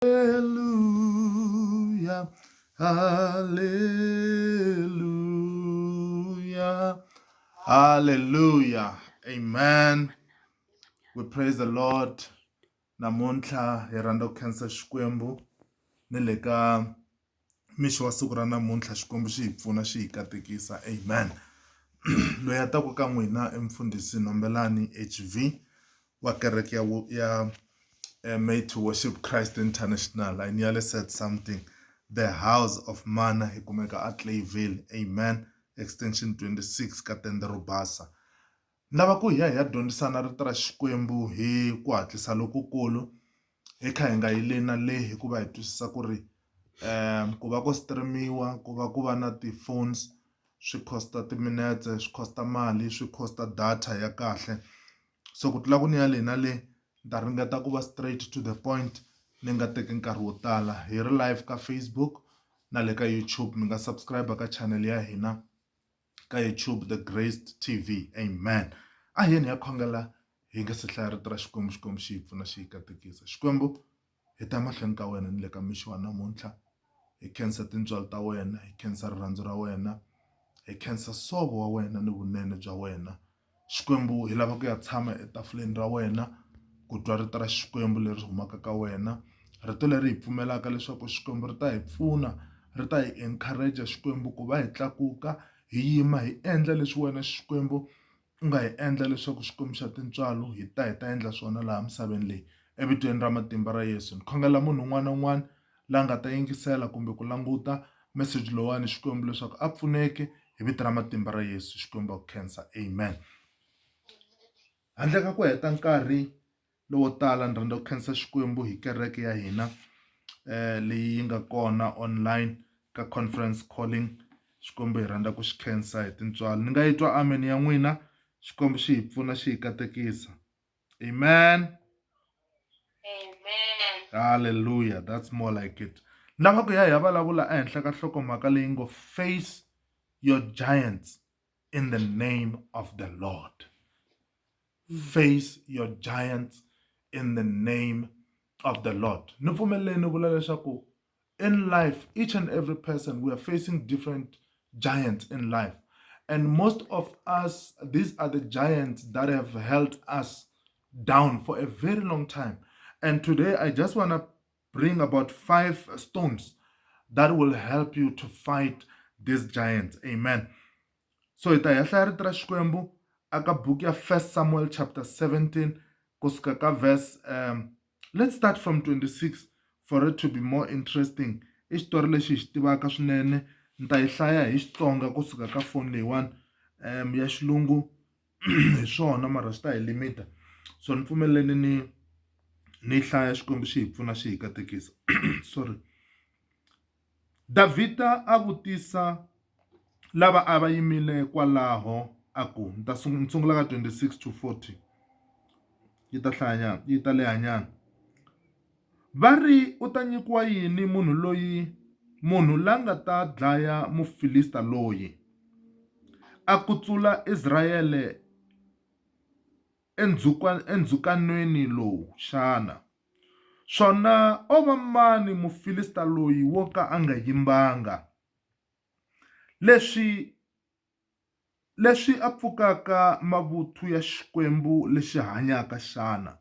Hallelujah, hallelujah, hallelujah. Amen. We praise the Lord. Namuntlha hi rhandza ku khensa Xikwembu ni le ka mixo wa siku ra namuntlha Xikwembu xi hi pfuna xi hi katekisa. Amen. Loyi a taku ka n'wina i mfundhisi Nombelani HV wa kereke ya Made to Worship Christ International. I nearly said something. The House of Mana hi kumeka at Clayville. Amen. Extension 26 ka tende ro basa. Lava ku hi ya dyondzisana rito ra Xikwembu hi ku hatlisa lokukulu hi kha hi nga yile na le hikuva hi twisisa ku ri ku va ku streamiwa ku va na ti-phones swi costa timinetse, swi costa mali, swi costa data ya kahle. So ku tlula ku ni ya le na le ni ta ringeta ku va straight to the point, ni nga teki nkarhi wo tala. Hi ri live ka Facebook na le ka YouTube. Mi nga subscribe ka channel ya hina ka YouTube, The Graced TV. Amen. A hi yeni ya khongela hi nga se hlaya rito ra Xikwembu xi hi pfuna xi hi katekisa. Xikwembu hi ta mahlweni ka wena ni le ka mixo wa namuntlha. Hi khensa tintswalo ta wena, hi khensa rirhandzu ra wena, hi khensa sovo wa wena ni vunene bya wena. Xikwembu hi lava ku ya tshama etafuleni ra wena ku twa rito ra Xikwembu leri humaka ka wena, rito leri hi pfumelaka leswaku Xikwembu ri ta hi pfuna, ri ta hi encourage Xikwembu ku va hi tlakuka, hi yima, hi endla leswi wena Xikwembu u nga hi endla leswaku Xikwembu xa tintswalo hi ta endla swona laha misaveni leyi. Evitweni ra matimba ra Yesu ni khongela munhu un'wana na un'wana la nga ta yingisela kumbe ku languta message lowani Xikwembu leswaku a pfuneke hi vito ra matimba ra Yesu. Xikwembu a ku khensa. Amen. Handle ka ku heta nkarhi lowo tala ni rhandza ku khensa Xikwembu hi kereke ya hina leyi nga kona online ka conference calling. Xikwembu hi rhandza ku xi khensa hi tintswalo. Ni nga yi twa amen ya n'wina. Xikwembu xi hi pfuna xi hi katekisa. Amen. Hallelujah. That's more like it. Lava ku ya hi ya vulavula ehenhla ka nhlokomhaka leyi ngo face your giants in the name of the Lord. Face your giants in the name of the Lord. Ni pfumeleni ni vula leswaku in life, each and every person, we are facing different giants in life. And most of us, these are the giants that have held us down for a very long time. And today I just want to bring about 5 stones that will help you to fight these giants. Amen. So ita ya hlaya rito ra Xikwembu aka book ya 1 Samuel chapter 17 kusuka ka verse let's start from 26 for it to be more interesting. I xitori lexi hi xi tivaka swinene. Ni ta yi hlaya hi Xitsonga kusuka ka phone leyiwani ya Xilungu hi swona mara swi ta hi limita. So ni pfumeleni ni hlaya Xikwembu xi hi pfuna xi hi katekisa. Sorry. Davhida a vutisa lava a va yimile kwalaho aku ni ta sungula ka 26 to 40 yi ta leha nyana. Va ri u ta nyikiwa yini munhu la nga ta dlaya Mufilista loyi a kutsula Israyele endzukanweni lowu xana? Swona o va mani Mufilista loyi wo ka a nga yimbanga? Leswi a pfukaka mavuthu ya Xikwembu lexi hanyaka xana.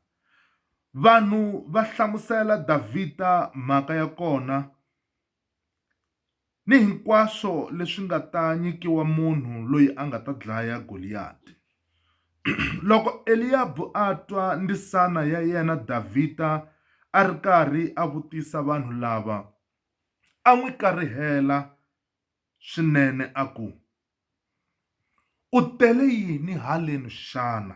Vanhu va hlamusela Davhida mhaka ya kona ni hinkwaswo leswi nga ta nyikiwa munhu loyi a nga ta dlaya Goliyati. Loko Eliyabu a twa ndisana ya yena Davhida a ri karhi a vutisa vanhu lava, a n'wi karihela swinene a ku, u tele yini haleni xana?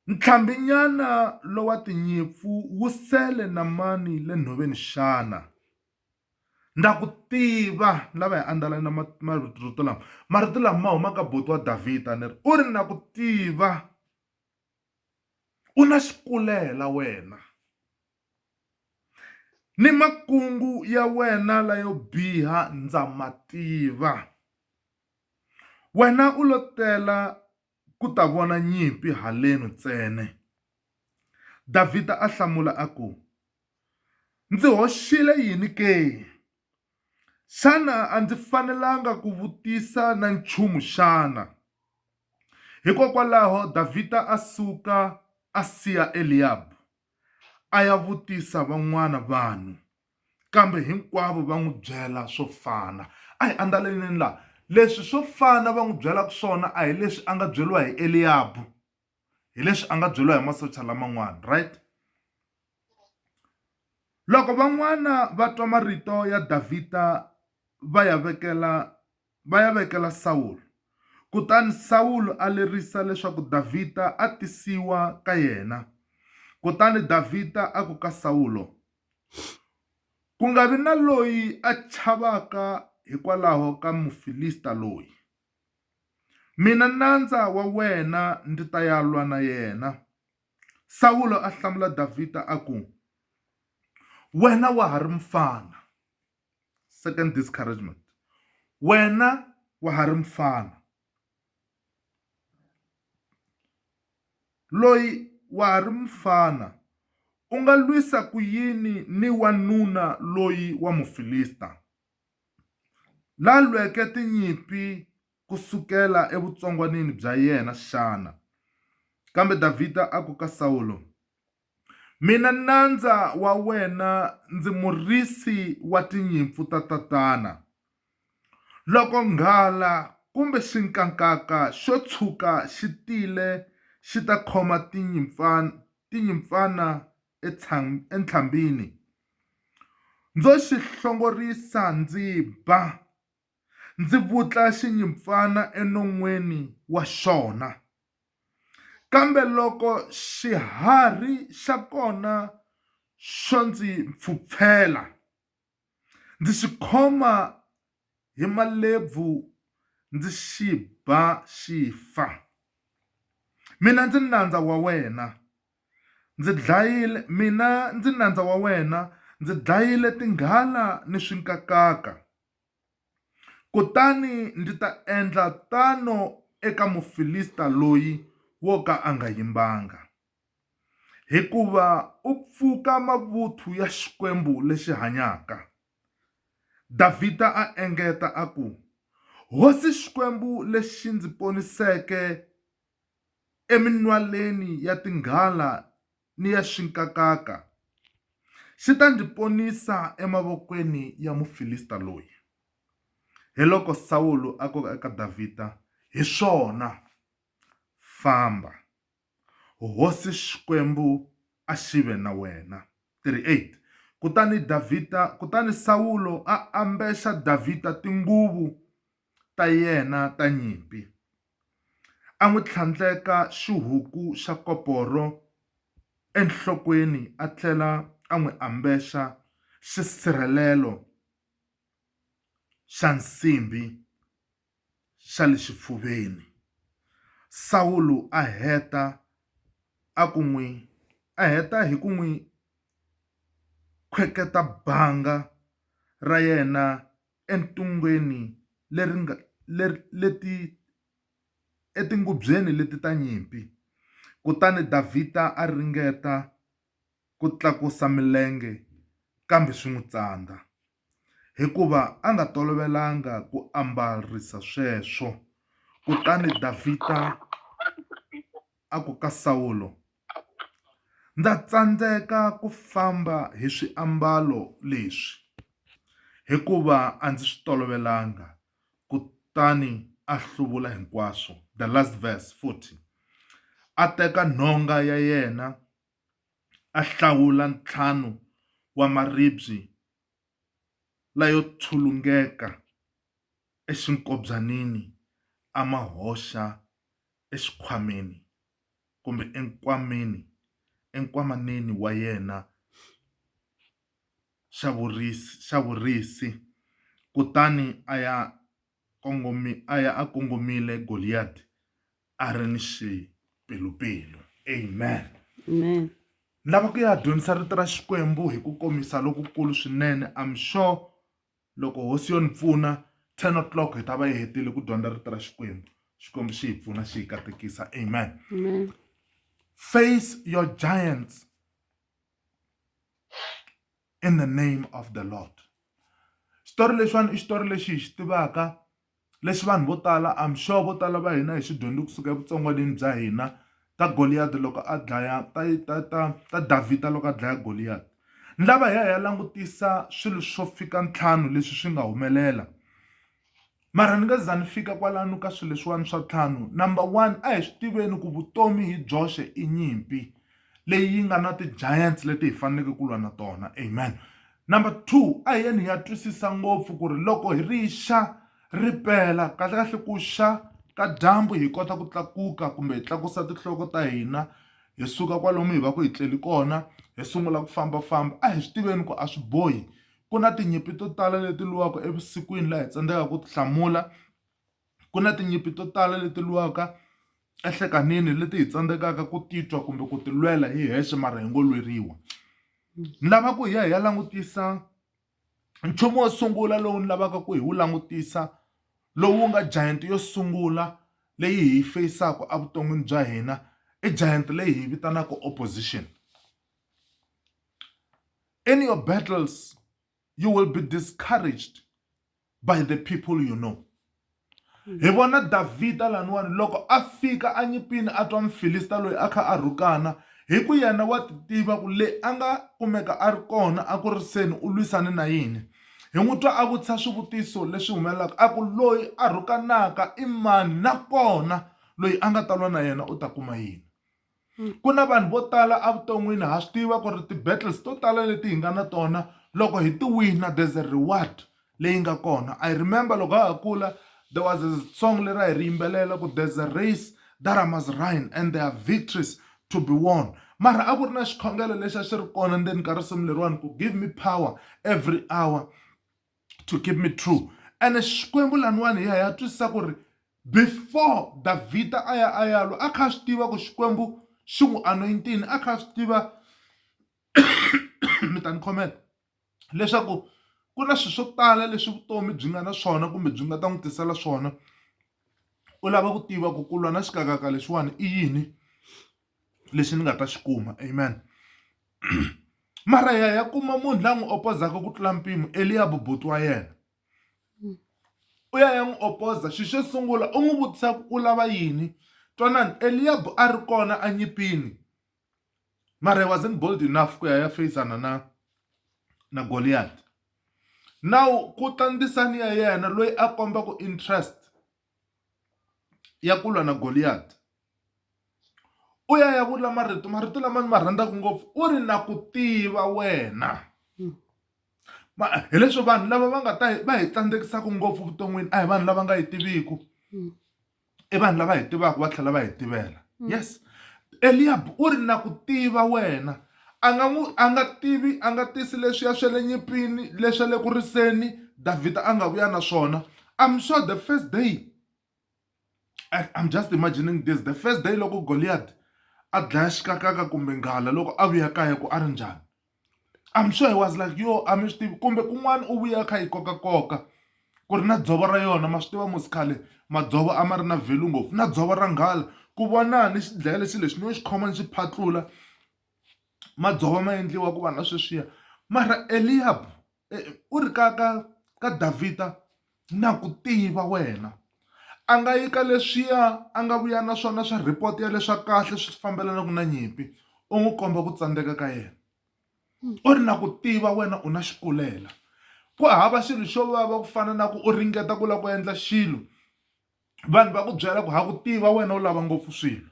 Ntlhambinyana lowa tinyimpfu wu sele na mani le nhoveni xana? Nda ku tiva, lava hi andlala na marito lama. Marito lama ma huma ka buti wa Davhida ni ri u ri na ku tiva, u na xikulela wena, ni makungu ya wena layo biha ndza ma tiva. Wena u lo tela ku ta vona nyimpi haleni ntsene. Davhida a hlamula aku, ndzi hoxile yini ke? Xana a ndzi fanelanga ku vutisa na nchumu xana? Hikokwalaho Davhida a suka a siya Eliabu a ya vutisa van'wana vanhu, kambe hinkwavo va n'wi byela swo fana. A hi andlaleni laha, leswi swo fana va n'wi byelaka swona a hi leswi a nga byeriwa hi Eliabu, hi leswi a nga byeriwa hi masocha laman'wana, right? Loko van'wana va twa marito ya Davhida va ya vekela Sawulu. Kutani Sawulu a lerisa leswaku Davhida a tisiwa ka yena. Kutani Davhida a ku ka Sawulo, ku nga vi na loyi a chavaka hikwalaho ka Mufilista loyi. Mina nandza wa wena ndzi ta ya lwa na yena. Sawulo a hlamula Davhida a ku, wena wa ha ri mfana. Second discouragement. Wena wa ha ri mfana. Loyi wa ha ri mfana, u nga lwisa ku yini ni wanuna loyi wa Mufilista, la lweke tinyimpi kusukela evutsongwanini bya yena xana? Kambe Davhida a ku ka Sawulo, mina nandza wa wena ndzi murhisi wa tinyimpfu ta tatana. Loko nghala kumbe xinkankaka xo tshuka xi tile xi ta khoma tinyimpfana entlhambini, ndzo xi hlongorisa ndzi ba, ndzi vutla xinyimpfana enon'weni wa xona. Kambe loko xiharhi xa kona xo ndzi pfupfela, ndzi xi khoma hi malebvu ndzi xi ba xi fa. Mina ndzi nandza wa wena, ndzi dlayile tinghala ni swinkakaka. Kutani ndzi ta endla tano eka Mufilista loyi wo ka a nga yimbanga, hikuva u pfuka mavuthu ya Xikwembu lexi hanyaka. Davhida a engeta a ku, hosi Xikwembu lexi ndzi poniseke eminwaleni ya tinghala ni ya swinkakaka, xi ta ndzi ponisa emavokweni ya Mufilista loyi. Hi loko Sawulu a ku eka Davhida, hi swona, famba, hosi Xikwembu a xive na wena. 38. Kutani Sawulu a ambexa Davhida tinguvu ta yena ta nyimpi, a n'wi tlhandleka xihuku xa koporo enhlokweni, a tlhela a n'wi ambexa xisirhelelo xa nsimbi xa le xifuveni. Sawulu a heta hi ku n'wi khweketa banga ra yena entungweni etingubyeni leti ta nyimpi. Kutani Davhida a ringeta ku tlakusa milenge, kambe swi n'wi tsandza, hikuva a nga tolovelanga ku ambarisa sweswo. Kutani Davhida a ku ka Sawulo, ndza tsandzeka ku famba hi swiambalo leswi, hikuva a ndzi swi tolovelanga. Kutani a hluvula hinkwaswo. The last verse 40. A teka nhonga ya yena, a hlawula ntlhanu wa maribye layo tshulungeka exinkobyanini, a ma hoxa exikhwameni kumbe enkwamaneni wa yena xa vurisi. Kutani a ya a kongomile Goliath a ri ni xipelupelu. Amen. Amen. Lava ku ya dyondzisa rito ra Xikwembu hi ku komisa lokukulu swinene. I'm sure loko hosi yo ni pfuna 10 o'clock hi ta va yi hetile ku dyondza rito ra Xikwembu. Xikwembu xi hi pfuna xi hi katekisa. Amen. Amen. Face your giants in the name of the Lord. Xitori lexiwani I xitori lexi hi xi tivaka lexi vanhu vo tala I'm sure vo tala va hina hi xi dyondzi kusuka evutsongwanini bya hina ta Goliath loko a dlaya ta Davhida loko a dlaya Goliath. Ni lava hi ya langutisa swilo swo fika 5 leswi swi nga humelela. Mara ni nga za ni fika kwalano ka swilo leswiwani swa 5. Number 1, a hi swi tiveni ku vutomi hi byoxe I nyimpi leyi yi nga na ti-giants leti hi faneleke ku lwa na tona. Amen. Number 2, a hi yeni hi ya twisisa ngopfu ku ri loko hi rixa ripela kahle ku xa ka dyambu hi kota ku tlakuka kumbe hi tlakusa tinhloko ta hina hi suka kwalomu hi va ku hi tleli kona hi sungula ku fambafamba. A hi swi tiveni ku a swi bohi ku na tinyimpi to tala leti lwaka evusikwini laha hi tsandzekaka ku ti hlamula. Ku na tinyimpi to tala leti lwaka ehlekanini leti hi tsandzekaka ku titwa kumbe ku ti lwela hi hexe mara hi ngo lweriwa. Ni lava ku hi ya langutisa nchumu wo sungula lowu ni lavaka ku hi wu langutisa lowu nga giant yo sungula leyi hi faceaka evuton'wini bya hina I giant leyi hi vitanaka opposition. In your battles you will be discouraged by the people you know. Hi vona Davhida laniwani loko a fika a nyimpini a twa Mfilista loyi a kha a rhukana hi ku yena wa ti tiva ku le a nga kumeka a ri kona a ku riseni u lwisane na yini. Hi n'wi twa a vutisa swivutiso leswi humelelaka a ku loyi a rhukanaka I mani nakona loyi a nga ta lwa na yena u ta kuma yini. Ku na vanhu vo tala evuton'wini ha swi tiva ku ri ti-battles to tala leti hi nga na tona loko hi ti wina there's a reward leyi nga kona. I remember loko ha ha kula there was a song leri a hi ri yimbelela ku there's a race that I must run and there are victories to be won. Mara a ku ri na xikhongelo lexi a xi ri kona ndzeni ka risimu leriwani ku give me power every hour to keep me true. And xikwembu laniwani hi ya twisisa ku ri before Davhida a ya lwa a kha swi tiva ku xikwembu xi n'wi anointini a kha swi tiva mi ta ni khomela leswaku ku na swilo swo tala leswi vutomi byi nga na swona kumbe byi nga ta n'wi tisela swona. U lava ku tiva ku lwa na xikakaka lexiwani I yini lexi ni nga ta xi kuma. Amen. Mara ya kuma munhu la n'wi opozaka ku tlula mpimo Eliab buti wa yena. U ya n'wi opoza xi xo sungula u n'wi vutisa ku u lava yini. Twanani Eliab a ri kona a nyimpini mara he wasn't bold enough ku ya faceana na Goliath. Now ku tandisani ya yena loyi a kombaka interest ya ku lwa na Goliath. U ya vula marito lama ni ma rhandzaka ngopfu u ri na ku tiva wena. Hi leswo vanhu lava va nga ta va hi tsandzekisaka ngopfu vuton'wini a hi vanhu lava nga hi tiviku I vanhu lava hi tivaka va tlhela va hi tivela. Yes, Eliab u ri na ku tiva wena a nga tisi leswiya swa le nyimpini leswa le ku riseni Davhida a nga vuya na swona. I'm sure the first day I'm just imagining this, the first day loko Goliath a dlaya xikakaka kumbe nghala loko a vuya kaya ku a ri njhani. I'm sure he was like yo a mi swi tivi kumbe kun'wana u vuya kha hi kokakoka ku ri na dzovo ra yona ma swi tiva musikhale madzovo a ma ri na value ngopfu na dzovo ra nghala ku vonani xi dlaya lexi lexi no xi khoma ni xi phatlula madzovo ma endliwa ku va na sweswiya. Mara Eliab u ri ka Davhida na ku tiva wena a nga yi ka leswiya a nga vuya na swona swa report ya leswa kahle swi fambelanaka na nyimpi u n'wi komba ku tsandzeka ka yena. U ri na ku tiva wena u na xikulela ku hava xilo xo vava ku fana na ku u ringeta ku lava ku endla xilo vanhu va ku byela ku ha ku tiva wena u lava ngopfu swilo.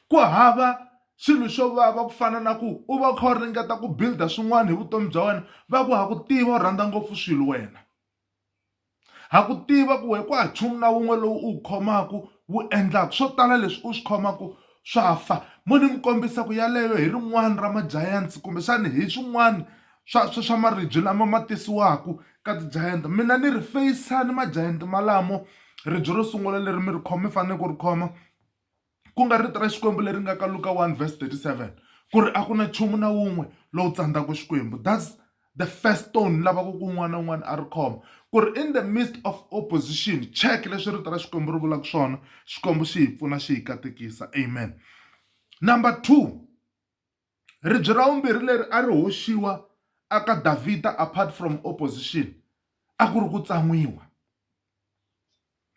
Ku hava xilo xo vava ku fana na ku u va u kha u ringeta ku builda swin'wana hi vutomi bya wena va ku ha ku tiva u rhandza ngopfu swilo wena. Ha ku tiva ku ku ha nchumu na wun'we lowu u wu khomaku wu endlaka swo tala leswi u swi khomaku swa fa. Mo ni mi kombisa ku yaleyo hi rin'wana ra ma-giants kumbexana hi swin'wana swa maribye lama ma tisiwaku ka ti-giant. Mina ni ri faceani ma-giant malamo ribye ro sungula leri mi ri khoma mi fanele ku ri khoma ku nga rito ra Xikwembu leri nga ka Luka 1:37 ku ri a ku na nchumu na wun'we lowu tsandzaka Xikwembu. That's the first stone lavaka ku un'wana na un'wana a ri khoma ku ri in the midst of opposition check leswi rito ra Xikwembu ri vulaka swona Xikwembu xi hi pfuna xi hi katekisa. Amen. Number 2, ribye ra vumbirhi leri a ri hoxiwa aka Davhida apart from opposition a ku ri ku tsan'wiwa.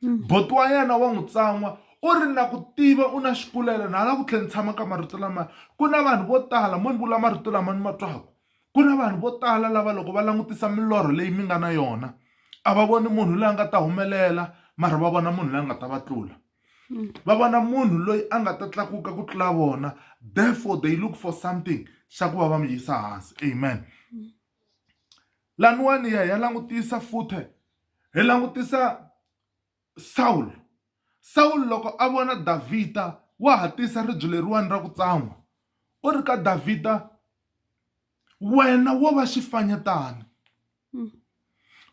Boti wa yena wa n'wi tsan'wa u ri na ku tiva u na xikulelo na hala ku tlhela ni tshama ka marito lama ku na vanhu vo tala mo ni vula marito lama ni ma twaka ku na vanhu vo tala lava loko va langutisa milorho leyi mi nga na yona a va voni munhu loyi a nga ta humelela mara va vona munhu loyi a nga ta va tlula. Va vona munhu loyi a nga ta tlakuka ku tlula vona, therefore they look for something xa ku va va mi yisa hansi. Amen. Laniwani ya langutisa futhe hi langutisa Saul. Saul loko a vona Davhida wa hatisa ribye leriwani ra ku tsan'wa u ri ka Davhida, wena wo va xifanyetana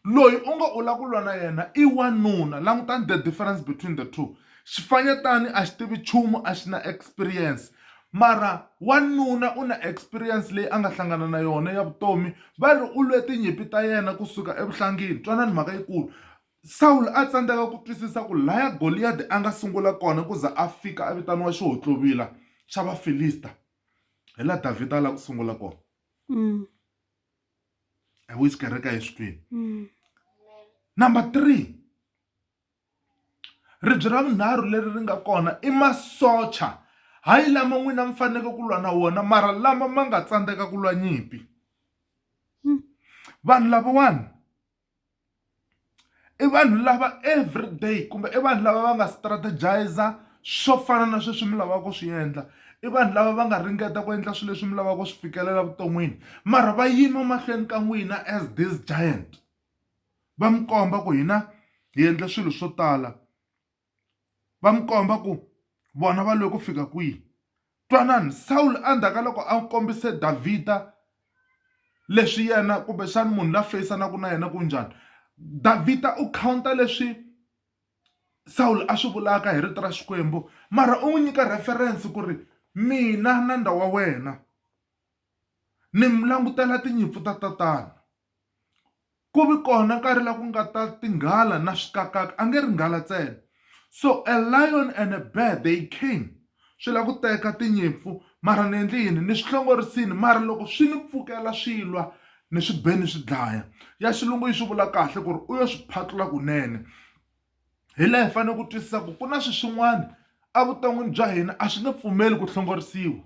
loyi u nga u lava ku lwa na yena i wanuna. Langutani the difference between the two. Xifanyetani a xi tivi nchumu, a xi na experience, mara wanuna u na experience leyi a nga hlangana na yona ya vutomi. Va ri u lwe tinyimpi ta yena kusuka evuhlangini. Twanani mhaka yikulu. Saul a tsandzeka ku twisisa ku laya Goliath a nga sungula kona ku za a fika a vitaniwa xihotlovila xa Vafilista, hi la Davhida a lava ku sungula kona. I wish kereka hi swi twini. Number 3, ribye ra vunharhu leri ri nga kona i masocha, hayi lama n'wina mi faneke ku lwa na wona mara lama ma nga tsandzeka ku lwa nyimpi. Vanhu lavawani i vanhu lava everyday kumbe i vanhu lava va nga strategizer swo fana na sweswi mi lavaka ku swi endla. I vanhu lava va nga ringeta ku endla swilo leswi mi lavaka ku swi fikelela vuton'wini mara va yima mahlweni ka n'wina as this giant. Va mi komba ku hina hi endla swilo swo tala, va mi komba ku vona va lwe ku fika kwihi. Twanani, Saul endzhaku ka loko a kombise Davhida leswi yena kumbexana munhu la feyisanaka na yena ku njhani, Davhida u counter leswi Saul a swi vulaka hi rito ra Xikwembu mara u n'wi nyika reference ku ri mina na ndhawu wa wena ni mi langutela tinyimpfu ta tatana. Ku vi kona nkarhi laha ku nga ta tinghala na swikakaka, a nge ri nghala ntsena. So a lion and a bear they came. Swi lava ku teka tinyimpfu mara ni endle yini, ni swi hlongorisini mara loko swi ni pfukela swilwa ni swi be ni swi dlaya. Ya xilungu yi swi vula kahle ku ri u yo swi phatlula kunene. Hi laha hi fanele ku twisisa ku na swin'wana evuton'wini bya hina a swi nge pfumeli ku hlongorisiwa.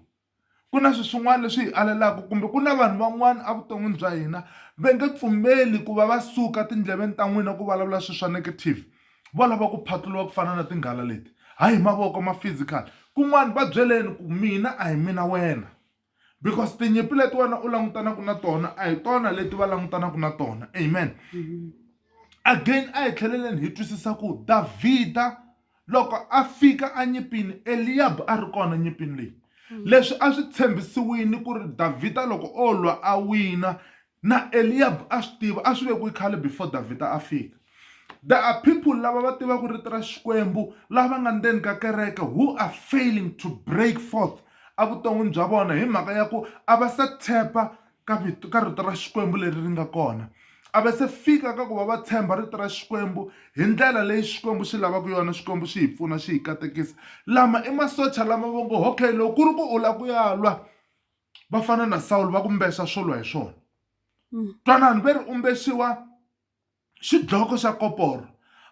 Ku na swin'wana leswi hi alelaka kumbe ku na vanhu van'wana evuton'wini bya hina va nge pfumeli ku va va suka tindleveni ta n'wina ku vulavula swilo swa negative. Va lava ku phatluliwa ku fana na tinghala leti, hayi hi mavoko ma physical. Kun'wana va byeleni ku mina a hi mina wena, because tinyimpi leti wena u langutanaka na tona a hi tona leti va langutanaka na tona. Amen. Again a hi tlheleleni hi twisisa ku Davhida loko a fika enyimpini, Eliab a ri kona nyimpini leyi. Leswi a swi tshembisiwini ku ri Davhida loko o lwa a wina, na Eliab a swi tiva, a swi vekiwi khale before Davhida a fika. There are people lava va tivaka rito ra Xikwembu lava nga ndzeni ka kereke who are failing to break forth evuton'wini bya vona hi mhaka ya ku a va se tshemba ka rito ra Xikwembu leri ri nga kona. A va se fika ka ku va va tshemba rito ra Xikwembu hi ndlela leyi Xikwembu xi lavaka yona. Xikwembu xi hi pfuna, xi hi katekisa. Lama i masocha lama va ngo okay, loko ku ri ku u lava ku ya lwa va fana na Saul va ku mbexa swo lwa hi swona. Twanani, ve ri u mbexiwa xidloko xa koporo,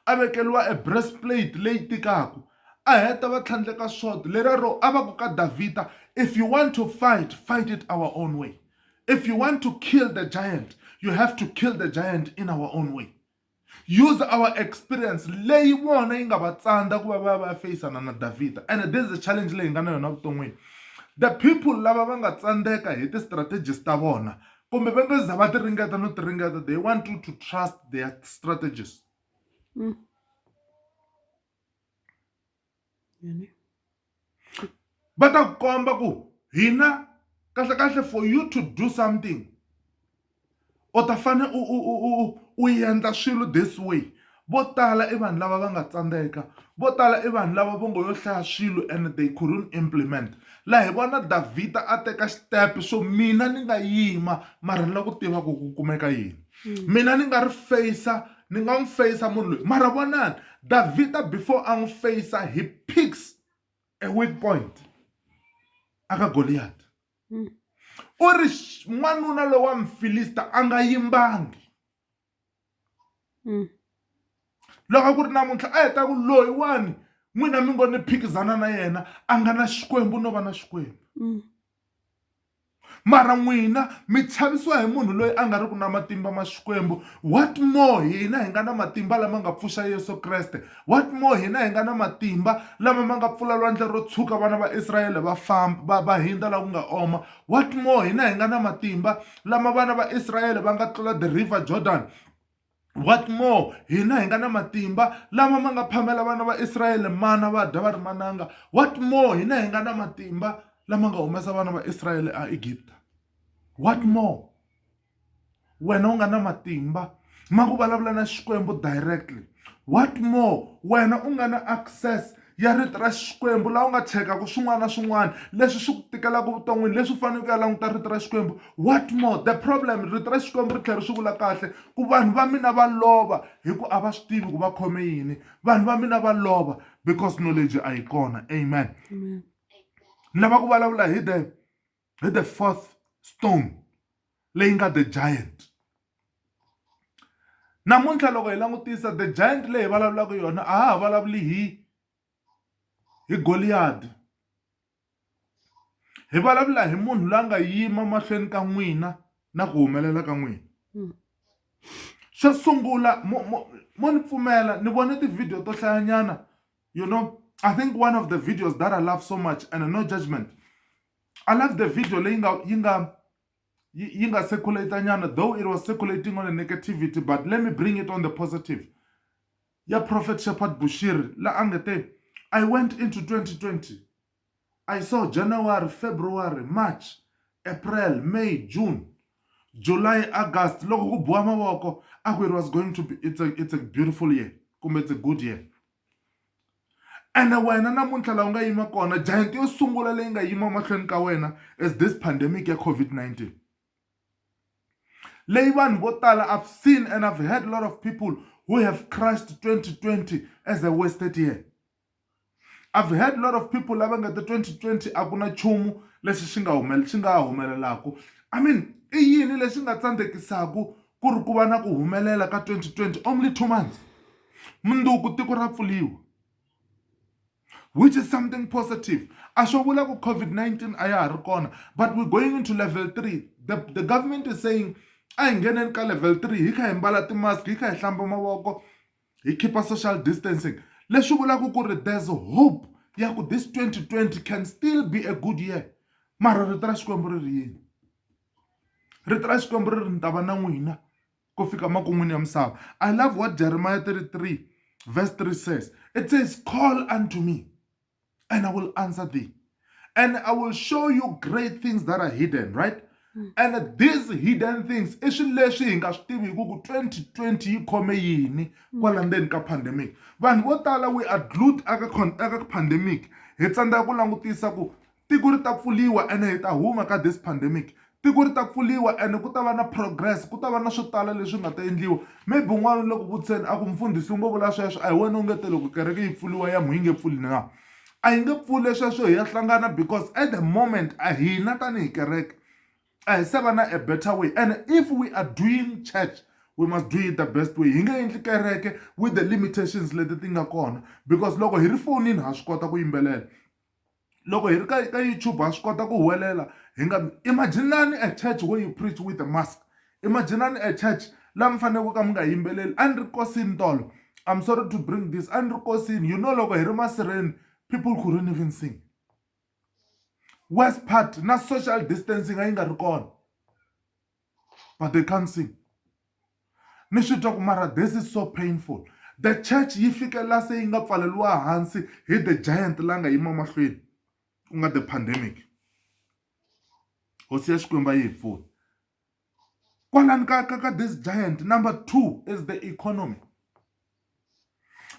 a vekeliwa e breastplate leyi tikaka, a heta va tlhandleka sword leri a va ku ka Davhida, if you want to fight, fight it our own way. If you want to kill the giant, you have to kill the giant in our own way. Use our experience leyi vona yi nga va tsandza ku va va faceana na Davhida. And this is a challenge leyi nga na yona vuton'wini. The people lava va nga tsandzeka hi ti-strategies ta vona kumbe va nga za va ti ringeta no ti ringeta, they want you to trust their strategies. Va ta komba ku hina kahle for you to do something u ta fane u endla swilo this way. Vo tala i vanhu lava va nga tsandzeka, vo tala i vanhu lava va ngo yo hlaya swilo and they couldn't implement. Laha hi vona Davhida a teka step so mina ni nga yima mara ni la ku tiva ku kumeka yini. Mina ni nga ri facea, ni nga n'wi facea munhu loyi mara vonani Davhida before a n'wi facea he picks a weak point aka Goliath. u ri n'wanuna loyi wa mfilista a nga yimbangi. Loko ku ri namuntlha a heta ku loyiwani n'wina mi ngo ni phikizana na yena a nga na Xikwembu no va na Xikwembu. Mara n'wina mi chavisiwa hi munhu loyi a nga ri ku na matimba ma Xikwembu. What more hina hi nga na matimba lama nga pfuxa Yesu Kreste. What more hina hi nga na matimba lama ma nga pfula lwandle ro tshuka vana va Israyele va famba va hindza laha ku nga oma. What more hina hi nga na matimba lama vana va Israyele va nga tlula the river Jordan. What more hina hi nga na matimba lama ma nga phamela vana va Israyele mana va dya va ri mananga. What more hina hi nga na matimba lama nga humesa vana va Israyele a Egypt. What more? Wena u nga na matimba ma ku vulavula na Xikwembu directly. What more? Wena u nga na access ya rito ra Xikwembu laha u nga chekaka swin'wana na swin'wana leswi swi ku tikelaka vuton'wini leswi faneleke ya languta rito ra Xikwembu. What more? The problem rito ra Xikwembu ri tlhela ri swi vula kahle ku vanhu va mina va lova hi ku a va swi tivi ku va khome yini. Vanhu va mina va lova because knowledge a yi kona. Amen. Ni lava ku vulavula hi the fourth stone leyi nga the giant. Namuntlha loko hi langutisa the giant leyi hi vulavulaka yona a ha vulavuli hi Goliath. Hi vulavula hi munhu loyi a nga yima mahlweni ka n'wina na ku humelela ka n'wina. Xo sungula mo ni pfumela ni vone ti-video to hlayanyana. You know, I think one of the videos that I love so much, and no judgment, I love the video leyi yi nga circulate nyana, though it was circulating on the negativity, but let me bring it on the positive. Ya Prophet Shepherd Bushiri la angete, I went into 2020. I saw January, February, March, April, May, June, July, August. Loko ku buwa mavoko, it was going to be, it's a beautiful year. Kumbe it's a good year. And wena namuntlha la u nga yima kona, giant yo sungula leyi nga yima mahlweni ka wena is this pandemic ya COVID-19. Leyi vanhu vo tala I've seen and I've heard a lot of people who have crushed 2020 as a wasted year. I've heard a lot of people lava nga the 2020 a ku na chumu lexi xi nga humelelaku. I mean, i yini lexi nga tsandekisaku ku ri ku va na ku humelela ka 2020 only 2 months. Munduku tiko ra pfuliwa. Which is something positive. Asho vula ku COVID-19 a ya ha ri kona, but we're going into level 3. The government is saying a hi ngeneni ka level 3 hi kha hi mbala ti-mask, hi kha hi hlamba mavoko, hi keep social distancing. Leswi vulaka ku ri there's hope ya ku this 2020 can still be a good year. Mara rito ra Xikwembu ri ri yini? Rito ra Xikwembu ri ri ni ta va na n'wina ku fika makun'wini ya misava. I love what Jeremiah 33 verse 3 says. It says, call unto me and I will answer thee, and I will show you great things that are hidden, right? And these hidden things i swilo leswi hi nga swi tivi ku 2020 yi khome yini kwala ndzeni ka pandemic. Vanhu vo tala we are glued aka pandemic. Hi tsandzeka ku langutisa ku tiko ri ta pfuliwa and hi ta huma ka this pandemic. Tiko ri ta pfuliwa and ku ta va na progress, ku ta va na swo tala leswi nga ta endliwa. Maybe un'wana loko vutseni a ku mfundhisi u ngo vula sweswo a hi wena u nge te loko kereke yi pfuliwa ya yi nge pfuli na. A hi nge pfuli sweswo hi ya hlangana because at the moment a hina tanihi kereke a hi se va na a better way. And if we are doing church, we must do it the best way. Hi nge endli kereke with the limitations leti ti nga kona, because loko hi ri fonini ha swi kota ku yimbelela, loko hi ri ka YouTube ha swi kota ku huwelela. Imaginani a church where you preach with a mask. Imaginani a church la mi fanele ka mi nga yimbeleli. A ni ri kosini tolo, I'm sorry to bring this, a ni ri kosini, you know, loko hi ri masirheni people couldn't even sing. Worst part, na social distancing a yi nga ri kona, but they can't sing. Ni swi twa ku mara this is so painful. The church yi fikela se yi nga pfaleliwa hansi hi the giant la nga yima mahlweni ku nga the pandemic. Hosi ya Xikwembu yi hi pfuna. Kwalani ka this giant, number 2 is the economy.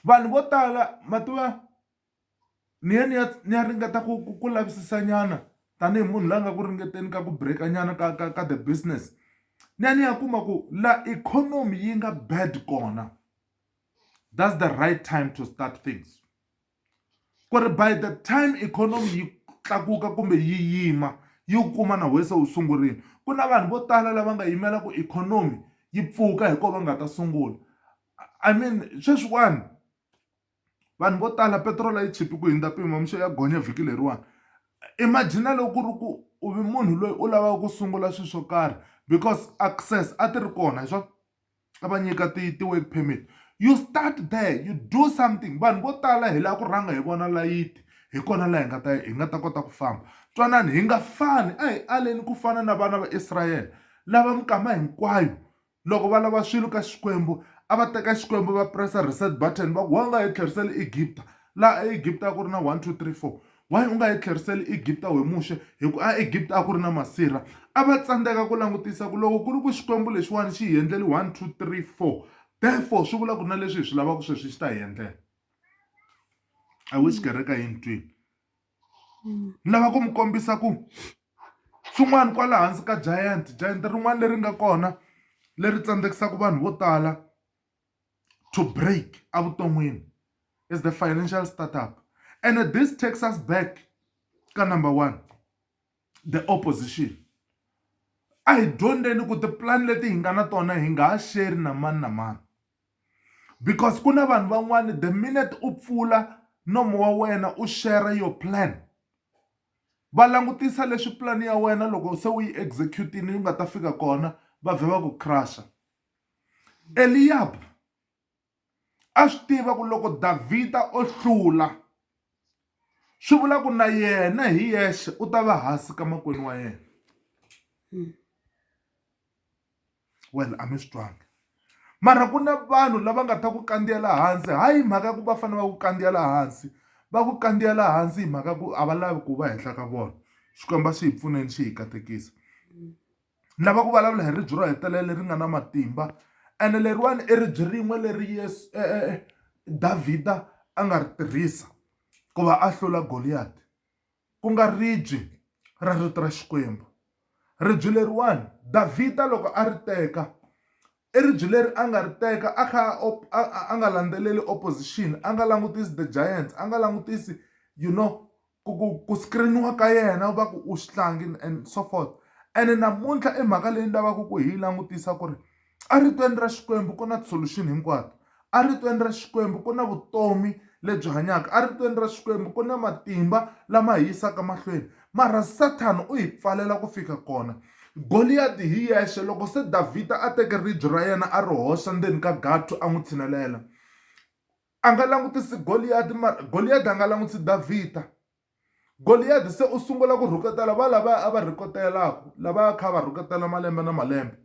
Vanhu vo tala matiwa ni ya ringeta ku lavisisa nyana tanihi munhu la nga ku ringeteni ka ku breaka nyana ka the business. Ni ya kuma ku la economy yi nga bad kona, that's the right time to start things. Ku ri by the time economy yi tlakuka kumbe yi yima, yi kuma na wese wu sungurile. Ku na vanhu vo tala lava nga yimela ku ikhonomi yi pfuka hikuva va nga ta sungula. I mean sweswiwani vanhu vo tala petrol yi chipi ku hindza mpimo, mixo ya gonya vhiki leriwani. Imagine loko ku ri ku u vi munhu loyi u lavaka ku sungula swilo swo karhi because access a ti ri kona hi swona a va nyika ti-work permit. You start there, you do something. Vanhu vo tala hi lava ku rhanga hi vona layiti, hi kona laha hi nga ta kota ku famba. Twanani hi nga fani a hi aleni ku fana na vana va Israyele lava minkama hinkwayo loko va lava swilo ka Xikwembu a va teka Xikwembu va pressa reset button va ku wa nga hi tlheriseli Egipta, laha eGipta a ku ri na 1 2 3 4. Why u nga hi tlheriseli Egipta wemuxe hi ku a Egipta a ku ri na masirha. A va tsandzeka ku langutisa ku loko ku ri ku Xikwembu lexiwani xi hi endleli 1 2 3 4, therefore swi vula ku na leswi hi swi lavaka sweswi xi ta hi endlela. I wish kereka yi ni twini. Ni lava ku mi kombisa ku swin'wana kwala hansi ka giant rin'wana leri nga kona leri tsandzekisaka vanhu vo tala to break evuton'wini is the financial startup. And this takes us back ka number 1, the opposition. A hi dyondzeni ku tiplan leti hi nga na tona hi nga ha share na mani na mani, because ku na vanhu van'wani the minute u pfula nomo wa wena u share your plan, va langutisa leswi plan ya wena loko se u yi execute-ini yi nga ta fika kona va vhe va ku crusha. Eliab a swi tiva ku loko Davhida o hlula swi vula ku na yena hi yexe u ta va hansi ka makwenu wa yena. Well, a mi swi twangi, mara ku na vanhu lava nga ta ku kandziya laha hansi, hayi mhaka ku va fanele va ku kandziya laha hansi, va ku kandziya laha hansi hi mhaka ku a va lavi ku va henhla ka vona. Xikwembu xi hi pfuneni xi hi katekisa. Ni lava ku vulavula hi ribye ro hetelela leri nga na matimba, ene leriwani i ribye rin'we leri Davhida a nga ri tirhisa ku va a hlula Goliath, ku nga ribye ra rito ra Xikwembu. Ribye leriwani Davhida loko a ri teka i ribye leri a nga ri teka a kha a nga landzeleli opposition, a nga langutisi the giants, a nga langutisi ku screeniwa ka yena va ku u xihlangi and so forth. And namuntlha i mhaka leyi ni lavaka ku hi langutisa ku ri eritweni ra Xikwembu ku na solution hinkwato, eritweni ra Xikwembu ku na vutomi lebyi hanyaka, eritweni ra Xikwembu ku na matimba lama hi yisaka mahlweni, mara Satan u hi pfalela ku fika kona. Goliath hi yexe loko se Davhida a teke ribye ra yena a ri hoxa ndzeni ka gatu a n'wi tshinelela, a nga langutisi Goliath, Goliath a nga langutisi Davhida. Goliath se u sungula ku rhuketela va lava a va rhuketelaka, lava kha va rhuketela malembe na malembe.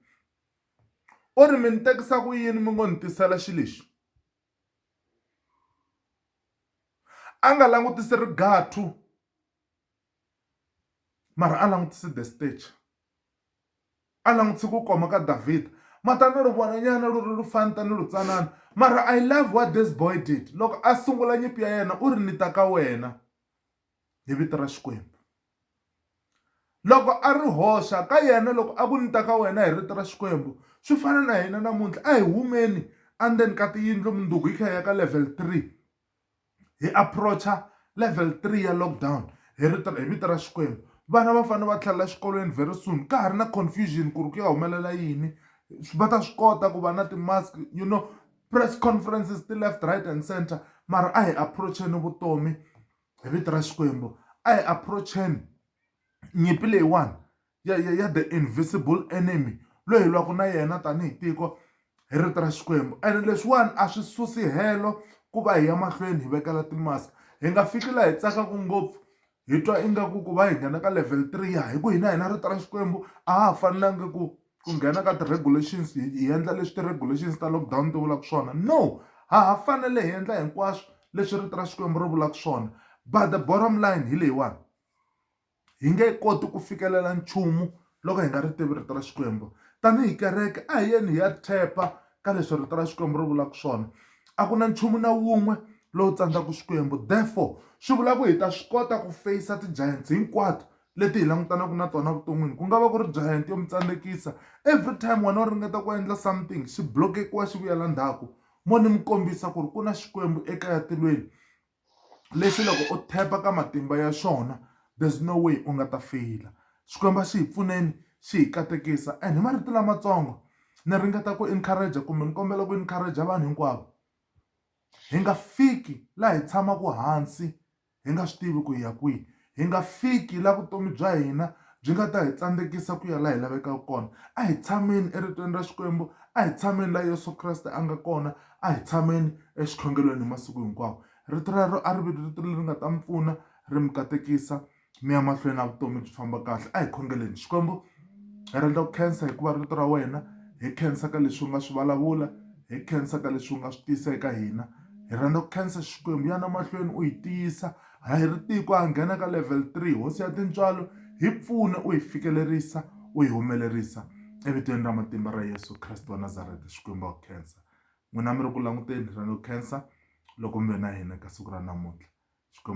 U ri mi ni tekisa ku yini mi ngo ni tisela xi lexi? A nga langutisi rigatu mara a langutisi the stage, a langutisi ku koma ka Davhida. Mata ni ri vona nyana ri fanta ni ri tsanana, mara I love what this boy did. Loko a sungula nyimpi ya yena u ri ni ta ka wena hi vito ra Xikwembu. Loko a ri hoxa ka yena, loko a ku ni ta ka wena hi rito ra Xikwembu, swi fana na hina namuntlha a hi humeni endzeni ka tiyindlu mindzuku hi kha hi ya ka level 3 hi approacha level 3 ya lockdown hi vito ra Xikwembu. Vana va fanele va tlhelela xikolweni very soon, ka ha ri na confusion ku ri ku ya humelela yini, va ta swi kota ku va na ti-mask, press conferences ti-left right and center, mara a hi approacheni vutomi hi vito ra Xikwembu. A hi approacheni nyimpi leyiwani ya the invisible enemy loyi hi lwaka na yena tanihi tiko hi rito ra Xikwembu. And leswiwani a swi susi helo ku va hi ya mahlweni hi vekela ti-mask. Hi nga fiki laha hi tsakaka ngopfu hi twa ingaku ku va hi nghena ka level 3 hi ku hina rito ra Xikwembu a ha fanelanga ku nghena ka ti-regulations hi endla leswi ti-regulations ta lockdown ti vulaka swona. No, ha fanele hi endla hinkwaswo leswi rito ra Xikwembu ri vulaka swona. But the bottom line hi leyiwani, hi nge koti ku fikelela nchumu loko hi nga ri tivi rito ra Xikwembu. Tanihi kereke a hi yeni hi ya thepa ka leswi rito ra Xikwembu ri vulaka swona. A ku na nchumu na wun'we lowu tsandzaka Xikwembu, therefore swi vula ku hi ta swi kota ku face ti-giants hinkwato leti hi langutanaka na tona vuton'wini. Ku nga va ku ri giant yo mi tsandzekisa, every time wena u ringeta ku endla something xi blokekiwa xi vuyela ndzhaku, mo ni mi kombisa ku ri ku na Xikwembu ekaya tilweni lexi loko u thepa ka matimba ya xona there's no way u nga ta feyila. Xikwembu xi hi pfuneni xi hi katekisa, and hi marito lamatsongo ni ringeta ku encourage kumbe ni kombela ku encourage vanhu hinkwavo. Hi nga fiki laha hi tshamaka hansi hi nga swi tivi ku hi ya kwihi. Hi nga fiki laha vutomi bya hina byi nga ta hi tsandzekisa ku ya laha hi lavekaka kona. A hi tshameni eritweni ra Xikwembu, a hi tshameni laha Yesu Kreste a nga kona, a hi tshameni exikhongelweni hi masiku hinkwawo. Rito rero a ri vi rito leri nga ta mi pfuna ri mi katekisa mi ya mahlweni na vutomi byi famba kahle. A hi khongeleni. Xikwembu hi rhandza ku khensa hikuva rito ra wena hi khensa ka leswi u nga swi vulavula, hi khensa ka leswi u nga swi tisa eka hina. Hi rhandza ku khensa Xikwembu, ya na mahlweni u hi tiyisa, a hi ri tiko a nghena ka level 3. Hosi ya tintswalo hi pfune u hi fikelerisa, u hi humelerisa evitweni ra matimba ra Yesu Kreste wa Nazareta. Xikwembu wa ku khensa. N'wina mi ri ku languteni, hi rhandza ku khensa loko mi ve na hina ka siku ra namuntlha. Xikwembu.